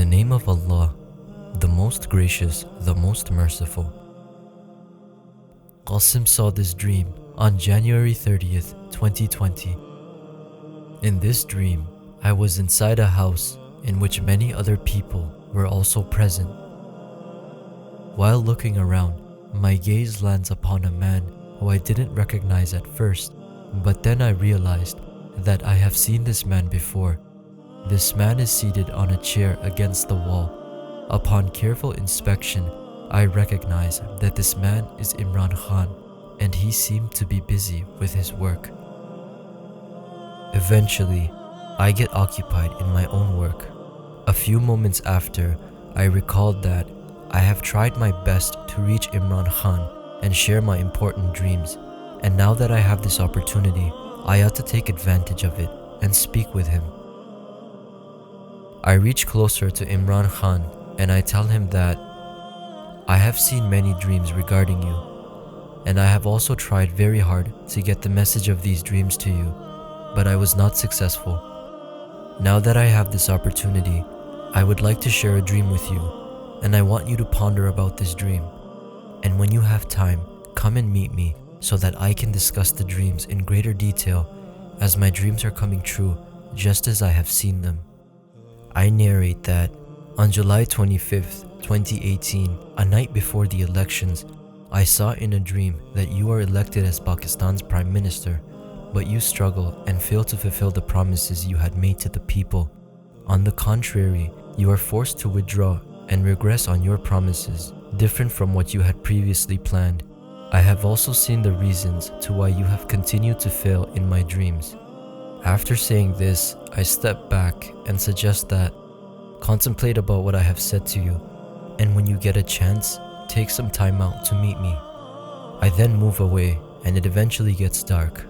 the name of Allah, the most gracious, the most merciful. Qasim saw this dream on January 30th, 2020. In this dream, I was inside a house in which many other people were also present. While looking around, my gaze lands upon a man who I didn't recognize at first, but then I realized that I have seen this man before. This man is seated on a chair against the wall. Upon careful inspection, I recognize that this man is Imran Khan, and he seemed to be busy with his work. Eventually, I get occupied in my own work. A few moments after, I recalled that I have tried my best to reach Imran Khan and share my important dreams, and now that I have this opportunity, I ought to take advantage of it and speak with him. I reach closer to Imran Khan and I tell him that I have seen many dreams regarding you, and I have also tried very hard to get the message of these dreams to you, but I was not successful. Now that I have this opportunity, I would like to share a dream with you, and I want you to ponder about this dream. And when you have time, come and meet me so that I can discuss the dreams in greater detail, as my dreams are coming true just as I have seen them. I narrate that on July 25th, 2018, a night before the elections, I saw in a dream that you are elected as Pakistan's Prime Minister, but you struggle and fail to fulfill the promises you had made to the people. On the contrary, you are forced to withdraw and regress on your promises, different from what you had previously planned. I have also seen the reasons to why you have continued to fail in my dreams. After saying this, I step back and suggest that contemplate about what I have said to you, and when you get a chance, take some time out to meet me. I then move away and it eventually gets dark.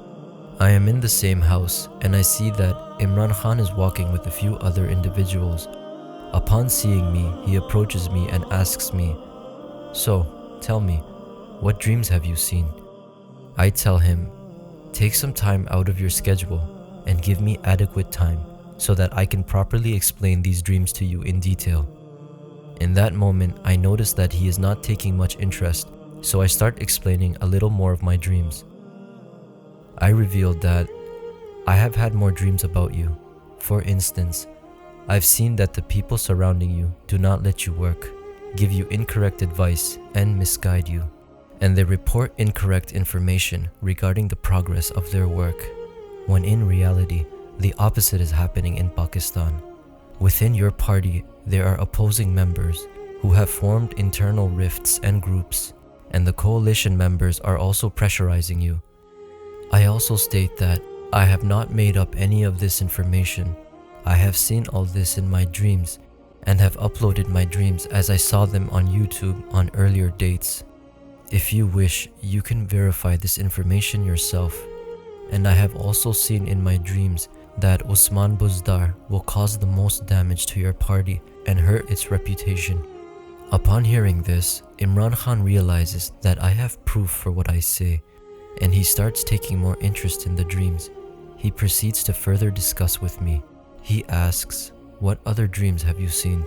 I am in the same house and I see that Imran Khan is walking with a few other individuals. Upon seeing me, he approaches me and asks me, "So, tell me, what dreams have you seen?" I tell him, "Take some time out of your schedule and give me adequate time so that I can properly explain these dreams to you in detail." In that moment, I notice that he is not taking much interest, so I start explaining a little more of my dreams. I revealed that I have had more dreams about you. For instance, I've seen that the people surrounding you do not let you work, give you incorrect advice, and misguide you, and they report incorrect information regarding the progress of their work, when in reality, the opposite is happening in Pakistan. Within your party, there are opposing members who have formed internal rifts and groups, and the coalition members are also pressurizing you. I also state that I have not made up any of this information. I have seen all this in my dreams and have uploaded my dreams as I saw them on YouTube on earlier dates. If you wish, you can verify this information yourself. And I have also seen in my dreams that Usman Buzdar will cause the most damage to your party and hurt its reputation. Upon hearing this, Imran Khan realizes that I have proof for what I say, and he starts taking more interest in the dreams. He proceeds to further discuss with me. He asks, "What other dreams have you seen?"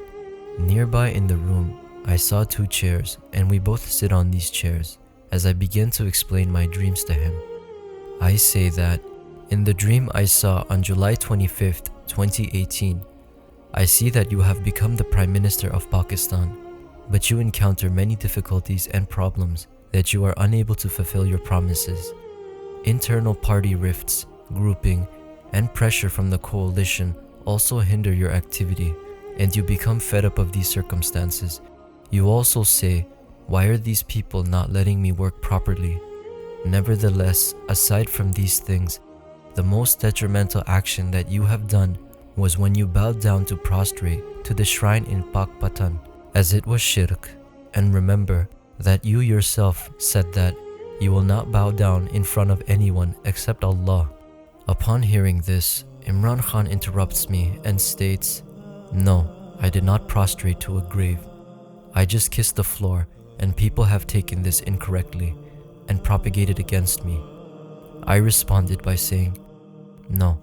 Nearby in the room, I saw 2 chairs, and we both sit on these chairs. As I begin to explain my dreams to him, I say that in the dream I saw on July 25th, 2018, I see that you have become the Prime Minister of Pakistan, but you encounter many difficulties and problems that you are unable to fulfill your promises. Internal party rifts, grouping, and pressure from the coalition also hinder your activity, and you become fed up of these circumstances. You also say, "Why are these people not letting me work properly?" Nevertheless, aside from these things, the most detrimental action that you have done was when you bowed down to prostrate to the shrine in Pakpatan, as it was shirk. And remember that you yourself said that you will not bow down in front of anyone except Allah. Upon hearing this, Imran Khan interrupts me and states, "No, I did not prostrate to a grave. I just kissed the floor, and people have taken this incorrectly and propagated against me." I responded by saying, "No.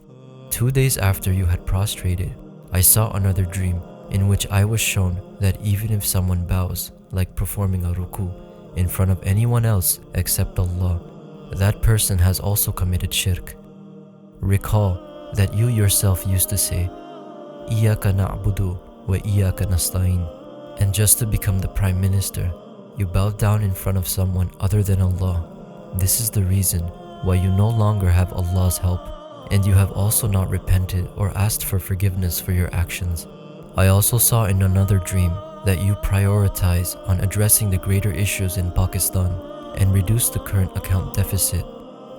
2 days after you had prostrated, I saw another dream in which I was shown that even if someone bows, like performing a ruku, in front of anyone else except Allah, that person has also committed shirk. Recall that you yourself used to say, Iyaka na'budu wa iyaka nasta'in, and just to become the Prime Minister, you bowed down in front of someone other than Allah. This is the reason why you no longer have Allah's help, and you have also not repented or asked for forgiveness for your actions. I also saw in another dream that you prioritize on addressing the greater issues in Pakistan and reduce the current account deficit.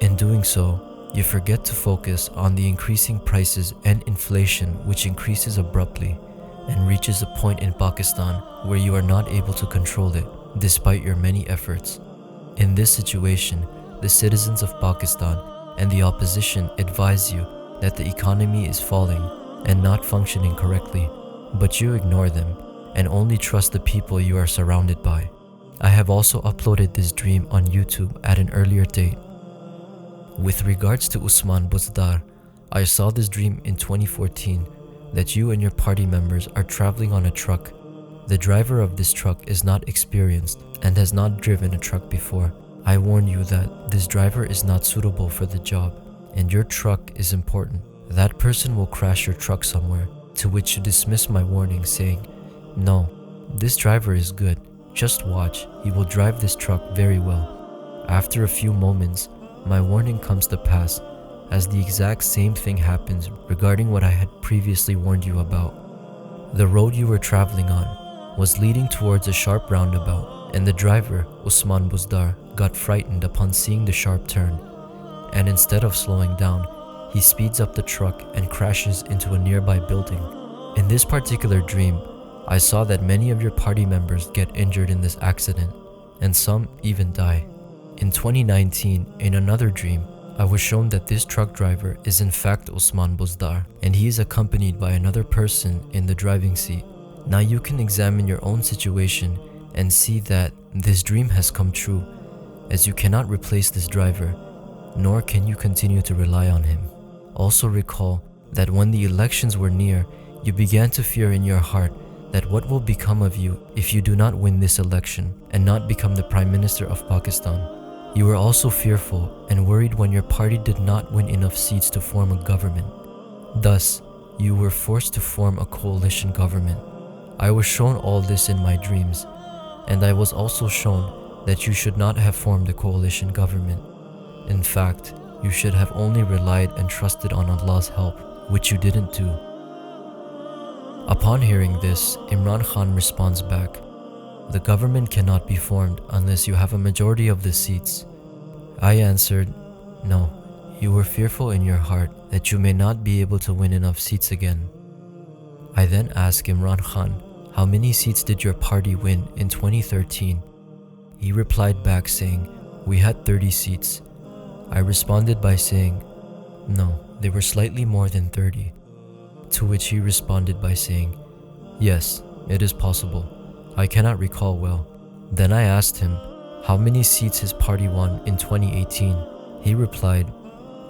In doing so, you forget to focus on the increasing prices and inflation, which increases abruptly and reaches a point in Pakistan where you are not able to control it despite your many efforts. In this situation, the citizens of Pakistan and the opposition advise you that the economy is falling and not functioning correctly, but you ignore them and only trust the people you are surrounded by. I have also uploaded this dream on YouTube at an earlier date. With regards to Usman Buzdar, I saw this dream in 2014 that you and your party members are traveling on a truck. The driver of this truck is not experienced and has not driven a truck before. I warn you that this driver is not suitable for the job and your truck is important. That person will crash your truck somewhere, to which you dismiss my warning saying, "No, this driver is good. Just watch, he will drive this truck very well." After a few moments, my warning comes to pass, as the exact same thing happens regarding what I had previously warned you about. The road you were traveling on was leading towards a sharp roundabout, and the driver, Usman Buzdar, got frightened upon seeing the sharp turn, and instead of slowing down, he speeds up the truck and crashes into a nearby building. In this particular dream, I saw that many of your party members get injured in this accident, and some even die. In 2019, in another dream, I was shown that this truck driver is in fact Usman Buzdar, and he is accompanied by another person in the driving seat. Now you can examine your own situation and see that this dream has come true, as you cannot replace this driver, nor can you continue to rely on him. Also recall that when the elections were near, you began to fear in your heart that what will become of you if you do not win this election and not become the Prime Minister of Pakistan. You were also fearful and worried when your party did not win enough seats to form a government. Thus, you were forced to form a coalition government. I was shown all this in my dreams, and I was also shown that you should not have formed a coalition government. In fact, you should have only relied and trusted on Allah's help, which you didn't do. Upon hearing this, Imran Khan responds back, "The government cannot be formed unless you have a majority of the seats." I answered, "No, you were fearful in your heart that you may not be able to win enough seats again." I then asked Imran Khan, "How many seats did your party win in 2013? He replied back saying, "We had 30 seats. I responded by saying, "No, they were slightly more than 30. To which he responded by saying, "Yes, it is possible. I cannot recall well." Then I asked him how many seats his party won in 2018. He replied,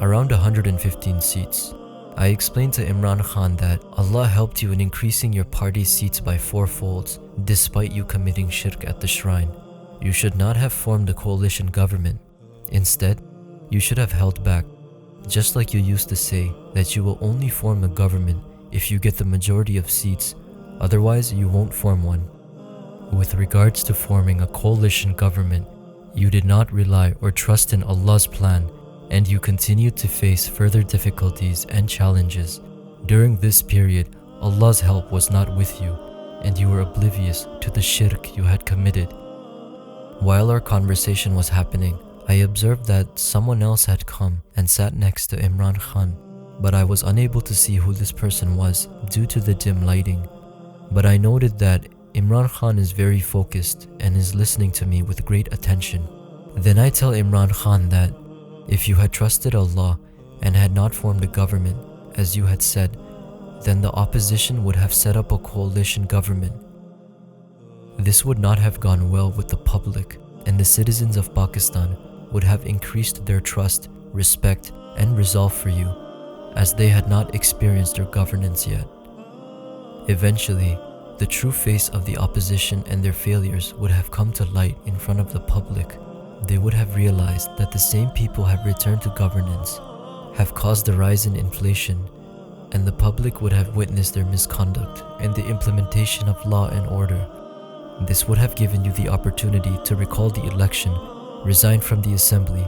"Around 115 seats." I explained to Imran Khan that Allah helped you in increasing your party's seats by 4 folds, despite you committing shirk at the shrine. You should not have formed a coalition government. Instead, you should have held back, just like you used to say that you will only form a government if you get the majority of seats, otherwise you won't form one. With regards to forming a coalition government, you did not rely or trust in Allah's plan, and you continued to face further difficulties and challenges. During this period, Allah's help was not with you, and you were oblivious to the shirk you had committed. While our conversation was happening, I observed that someone else had come and sat next to Imran Khan, but I was unable to see who this person was due to the dim lighting. But I noted that Imran Khan is very focused and is listening to me with great attention. Then I tell Imran Khan that if you had trusted Allah and had not formed a government, as you had said, then the opposition would have set up a coalition government. This would not have gone well with the public, and the citizens of Pakistan would have increased their trust, respect, and resolve for you, as they had not experienced your governance yet. Eventually, the true face of the opposition and their failures would have come to light in front of the public. They would have realized that the same people have returned to governance, have caused a rise in inflation, and the public would have witnessed their misconduct and the implementation of law and order. This would have given you the opportunity to recall the election, resign from the assembly,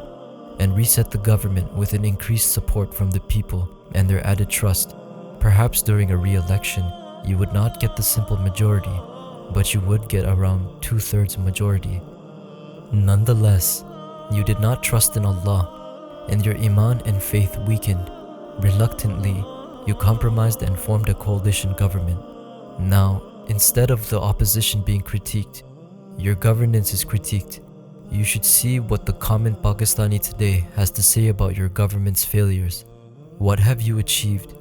and reset the government with an increased support from the people and their added trust. Perhaps during a re-election, you would not get the simple majority, but you would get around 2/3 majority. Nonetheless, you did not trust in Allah, and your iman and faith weakened. Reluctantly, you compromised and formed a coalition government. Now, instead of the opposition being critiqued, your governance is critiqued. You should see what the common Pakistani today has to say about your government's failures. What have you achieved?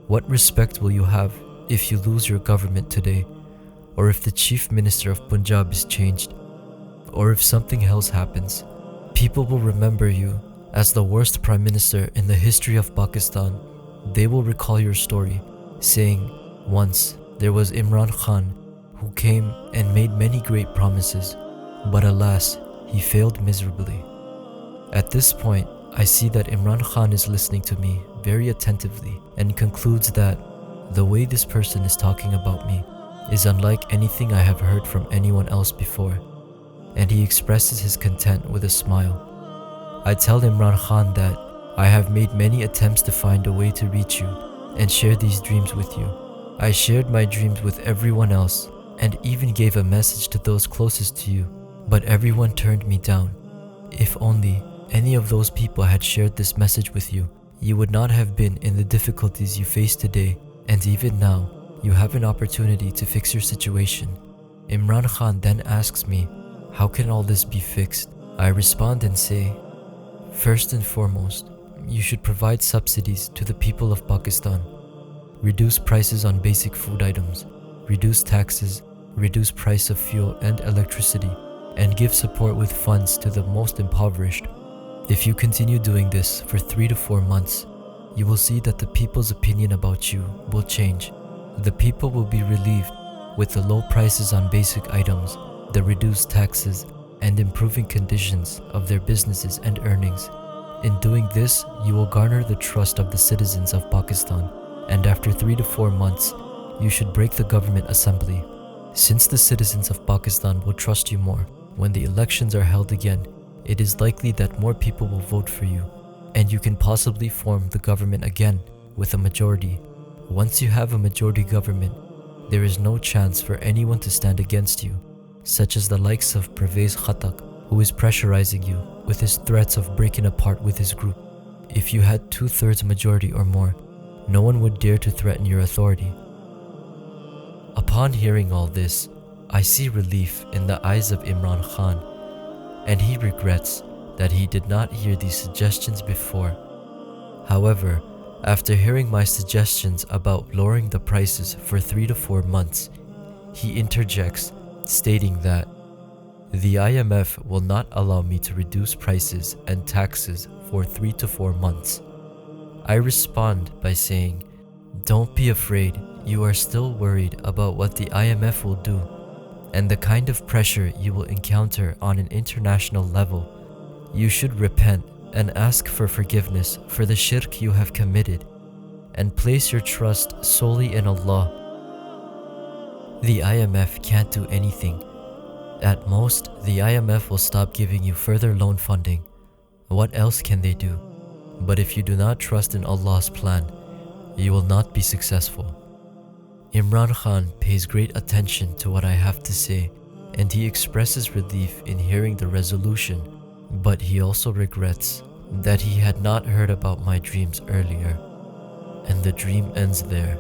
What respect will you have if you lose your government today, or if the chief minister of Punjab is changed, or if something else happens? People will remember you as the worst prime minister in the history of Pakistan. They will recall your story, saying, once there was Imran Khan who came and made many great promises, but alas, he failed miserably. At this point, I see that Imran Khan is listening to me very attentively and concludes that the way this person is talking about me is unlike anything I have heard from anyone else before, and he expresses his content with a smile. I tell Imran Khan that I have made many attempts to find a way to reach you and share these dreams with you. I shared my dreams with everyone else and even gave a message to those closest to you, but everyone turned me down. If only any of those people had shared this message with you, you would not have been in the difficulties you face today, and even now, you have an opportunity to fix your situation. Imran Khan then asks me, how can all this be fixed? I respond and say, first and foremost, you should provide subsidies to the people of Pakistan. Reduce prices on basic food items, reduce taxes, reduce price of fuel and electricity, and give support with funds to the most impoverished. If you continue doing this for 3 to 4 months, you will see that the people's opinion about you will change. The people will be relieved with the low prices on basic items, the reduced taxes, and improving conditions of their businesses and earnings. In doing this, you will garner the trust of the citizens of Pakistan, and after 3 to 4 months, you should break the government assembly. Since the citizens of Pakistan will trust you more, when the elections are held again, it is likely that more people will vote for you, and you can possibly form the government again with a majority. Once you have a majority government, there is no chance for anyone to stand against you, such as the likes of Pervez Khattak, who is pressurizing you with his threats of breaking apart with his group. If you had 2/3 majority or more, no one would dare to threaten your authority. Upon hearing all this, I see relief in the eyes of Imran Khan, and he regrets that he did not hear these suggestions before. However, after hearing my suggestions about lowering the prices for 3 to 4 months, he interjects, stating that the IMF will not allow me to reduce prices and taxes for 3 to 4 months. I respond by saying, don't be afraid, you are still worried about what the IMF will do and the kind of pressure you will encounter on an international level. You should repent and ask for forgiveness for the shirk you have committed and place your trust solely in Allah. The IMF can't do anything. At most, the IMF will stop giving you further loan funding. What else can they do? But if you do not trust in Allah's plan, you will not be successful. Imran Khan pays great attention to what I have to say, and he expresses relief in hearing the resolution, but he also regrets that he had not heard about my dreams earlier. And the dream ends there.